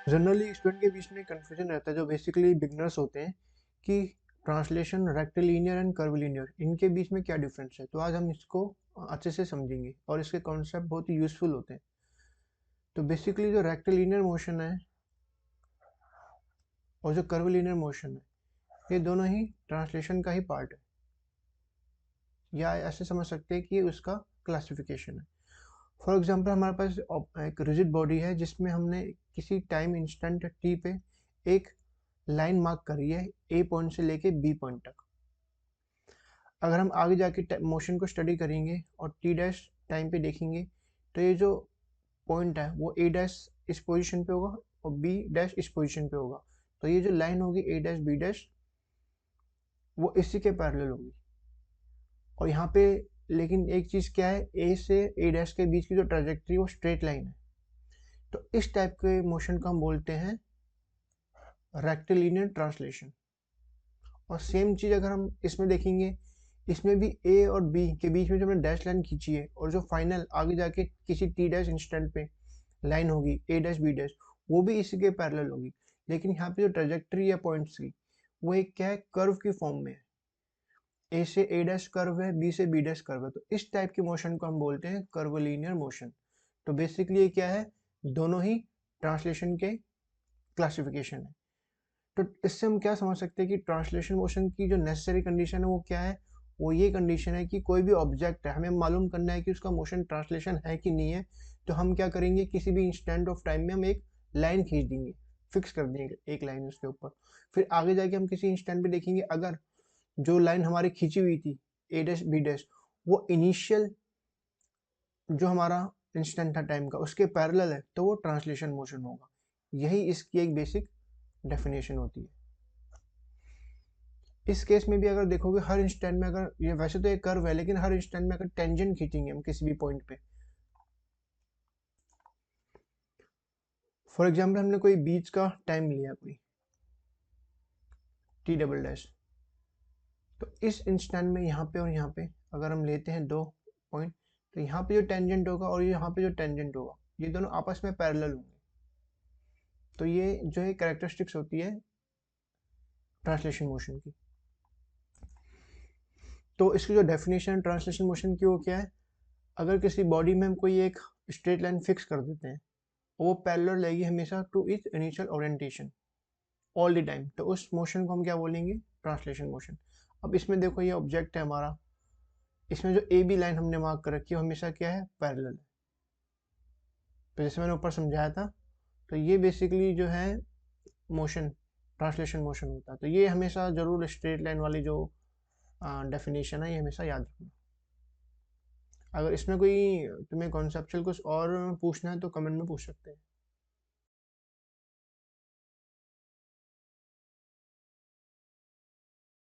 Generally student के बीच में confusion रहता है, जो बेसिकली बिगनर्स होते हैं, कि ट्रांसलेशन, रेक्टिलिनियर एंड कर्विलिनियर, इनके बीच में क्या डिफरेंस है। तो आज हम इसको अच्छे से समझेंगे और इसके कॉन्सेप्ट बहुत ही यूजफुल होते हैं। तो बेसिकली जो रेक्टिलिनियर मोशन है और जो कर्विलिनियर मोशन है, ये दोनों ही ट्रांसलेशन का ही पार्ट है, या ऐसे समझ सकते हैं कि ये उसका क्लासिफिकेशन है। फॉर एग्जांपल, हमारे पास एक रिजिड बॉडी है जिसमें हमने किसी टाइम इंस्टेंट टी पे एक लाइन मार्क करी है ए पॉइंट से लेके बी पॉइंट तक। अगर हम आगे जाके मोशन को स्टडी करेंगे और टी डैश टाइम पे देखेंगे, तो ये जो पॉइंट है वो ए डैश इस पोजीशन पे होगा और बी डैश इस पोजीशन पे होगा। तो ये जो लाइन होगी ए डैश बी डैश, वो इसी के पैरेलल होगी। और यहाँ पे लेकिन एक चीज़ क्या है, ए से ए डैश के बीच की जो ट्रेजेक्ट्री वो स्ट्रेट लाइन है। तो इस टाइप के मोशन को हम बोलते हैं रेक्टिलिनियर ट्रांसलेशन। और सेम चीज़ अगर हम इसमें देखेंगे, इसमें भी ए और बी के बीच में जो हमने डैश लाइन खींची है और जो फाइनल आगे जाके किसी टी डैश इंस्टेंट पे लाइन होगी ए डैश बी डैश, वो भी इसी के पैरेलल होगी। लेकिन यहाँ पे जो ट्रेजेक्ट्री है पॉइंट्स की, वो एक क्या है, कर्व की फॉर्म में है। ए से ए डैश कर्व है, बी से बी डैश कर्व है। तो इस टाइप के मोशन को हम बोलते हैं कर्वलिनियर मोशन। तो बेसिकली ये क्या है, दोनों ही ट्रांसलेशन के क्लासिफिकेशन है। तो इससे हम क्या समझ सकते हैं कि ट्रांसलेशन मोशन की जो नेसेसरी कंडीशन है वो क्या है, वो ये कंडीशन है कि कोई भी ऑब्जेक्ट है, हमें मालूम करना है कि उसका मोशन ट्रांसलेशन है कि नहीं है। तो हम क्या करेंगे, किसी भी इंस्टेंट ऑफ टाइम में हम एक लाइन खींच देंगे, फिक्स कर देंगे एक लाइन उसके ऊपर। फिर आगे जाके हम किसी इंस्टेंट पे देखेंगे, अगर जो लाइन हमारी खींची हुई थी ए डैश बी डैश, वो इनिशियल जो हमारा इंस्टेंट था टाइम का उसके पैरेलल है, तो वो ट्रांसलेशन मोशन होगा। यही इसकी एक बेसिक डेफिनेशन होती है। इस केस में भी अगर देखोगे, हर इंस्टेंट में, अगर ये वैसे तो एक कर्व है, लेकिन हर इंस्टेंट में अगर टेंजेंट खींचेंगे हम किसी भी पॉइंट पे, फॉर एग्जांपल हमने कोई बीच का टाइम लिया, कोई टी डबल डैश, तो इस इंस्टेंट में यहाँ पे और यहाँ पे अगर हम लेते हैं दो पॉइंट, तो यहाँ पे जो टेंजेंट होगा और यहाँ पे जो टेंजेंट होगा, ये दोनों आपस में पैरेलल होंगे। तो ये जो है कैरेक्टरिस्टिक्स होती है ट्रांसलेशन मोशन की। तो इसकी जो डेफिनेशन ट्रांसलेशन मोशन की वो क्या है, अगर किसी बॉडी में हम कोई एक स्ट्रेट लाइन फिक्स कर देते हैं, वो पैरेलल रहेगी हमेशा to its initial orientation all the time, तो उस मोशन को हम क्या बोलेंगे, ट्रांसलेशन मोशन। अब इसमें देखो, ये ऑब्जेक्ट है हमारा, इसमें जो ए बी लाइन हमने मार्क कर रखी है हमेशा क्या है, पैरेलल है। तो जैसे मैंने ऊपर समझाया था, तो ये बेसिकली जो है मोशन, ट्रांसलेशन मोशन होता है। तो ये हमेशा जरूर स्ट्रेट लाइन वाली जो डेफिनेशन है, ये हमेशा याद रखना। अगर इसमें कोई तुम्हें कॉन्सेप्चुअल कुछ और पूछना है तो कमेंट में पूछ सकते हैं।